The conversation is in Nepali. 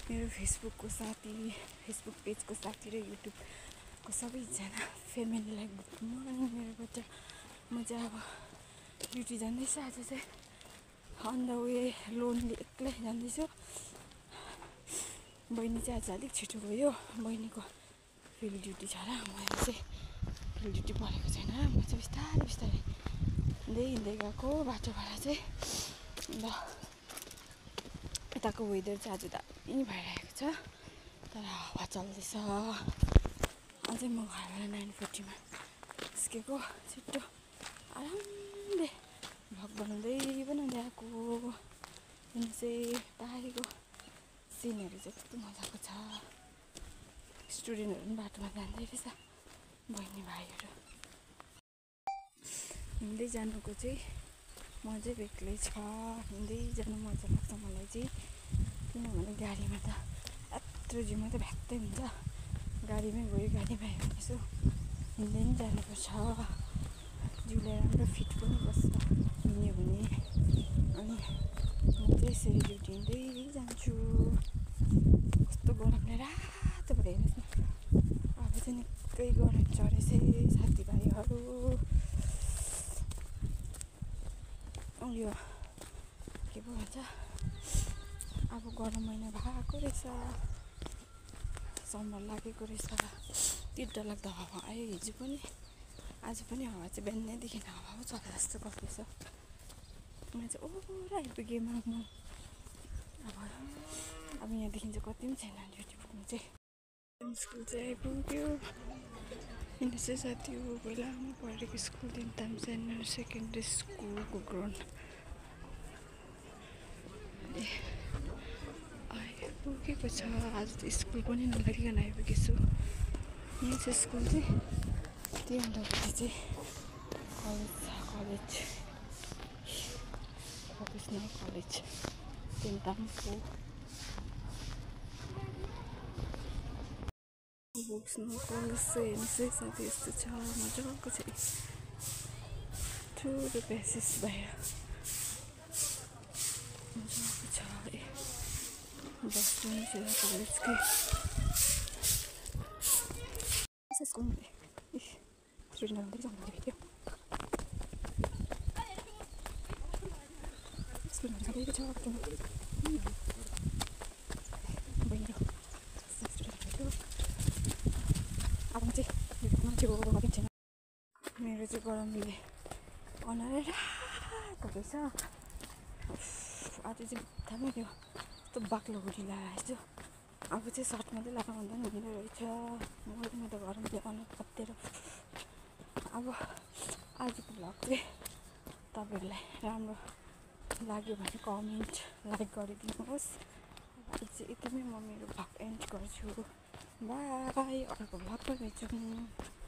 मेरो फेसबुकको साथी, फेसबुक पेजको साथी र युट्युबको सबैजना फ्यामिलीलाई गुड मर्निङ मेरोबाट। म चाहिँ अब ड्युटी जाँदैछु। आज चाहिँ अन द वे लोनली एक्लै जाँदैछु। बहिनी चाहिँ आज अलिक छिटो गयो। बहिनीको फिल्ड ड्युटी छ र मलाई चाहिँ फिल्ड ड्युटी परेको छैन। म चाहिँ बिस्तारै बिस्तारै हिँड्दै गएको बाटोबाट चाहिँ। अन्त यताको वेदर चाहिँ आज दामी भइरहेको छ, तर हावा चल्दैछ। अझै म घरबाट 9:40 निस्केको, छिट्टो आरामले भ्लग बनाउँदै आएको। अनि चाहिँ टाढीको सिनहरू चाहिँ कस्तो मजाको छ। स्टुडेन्टहरू पनि बाटोमा जाँदै रहेछ, बहिनी भाइहरू हिँड्दै जानुको चाहिँ मजै बेग्लै छ। हिँड्दै जानु मजा लाग्छ मलाई चाहिँ, किनभने गाडीमा त यत्रो जिउमा त भ्याक्तै हुन्छ। गाडीमै गयो, गाडीमै आयो भने यसो हिँड्दै नि जानुपर्छ, जिउलाई राम्रो फिट पनि बस्छ हिँड्यो भने। अनि म चाहिँ यसरी ड्युटी हिँड्दै जान्छु। कस्तो गरमले रातो भयो हेर्नुहोस् न। अब चाहिँ निकै गरम चढेछ साथीभाइहरू। यो के पो भन्छ, अब गरम महिना भएको रहेछ, समर लागेको रहेछ। त्यो डरलाग्दो हावा आयो हिजो पनि, आज पनि हावा चाहिँ बिहानैदेखि हावा पो चले जस्तो गर्दैछ। म चाहिँ ओर आइपुगेँ म। अब यहाँदेखि चाहिँ कति पनि छैन ड्युटी पुग्नु चाहिँ। स्कुल चाहिँ आइपुग्यो। यिनीहरू चाहिँ साथी हो पहिला म पढेको स्कुल तिनताम सेनियर सेकेन्ड्री स्कुलको ग्राउन्ड आइपुगेको छ। आज त स्कुल पनि नलागिकन आइपुगेछु। यहाँ चाहिँ स्कुल चाहिँ त्यही अन्तपट्टि चाहिँ कलेज प्रोफेसनल कलेज तिनतामको। प्रोफेसनल कलेज चाहिँ हेर्नुहोस् है साथी, यस्तो छ मजाको छ। ठुलो बेसिस भएर मजाको छ। बस्नु चाहिँ कलेजकै स्कुल स्टुडेन्टहरू जाँदै भेट्यो। स्कुलहरू सबैको छ बहिनी स्टुडेन्ट भेट्यो। अब चाहिँ मान्छेको गएको छैन। मेरो चाहिँ गरमले अनुहारै रातो रहेछ। आज चाहिँ बित्थामा त्यो यस्तो बाक्लो हुडी लगाएको छु। अब चाहिँ सर्ट मात्रै लगाउँदा पनि हुँदो रहेछ। म त गरमले अनुहार कत्तेर। अब आजको भ्लग चाहिँ तपाईँहरूलाई राम्रो लाग्यो भने कमेन्ट लाइक गरिदिनुहोस्। आज चाहिँ यतिमै म मेरो भ्लग एन्ड गर्छु। बाई, अर्को भ्लगमा भेटौँ।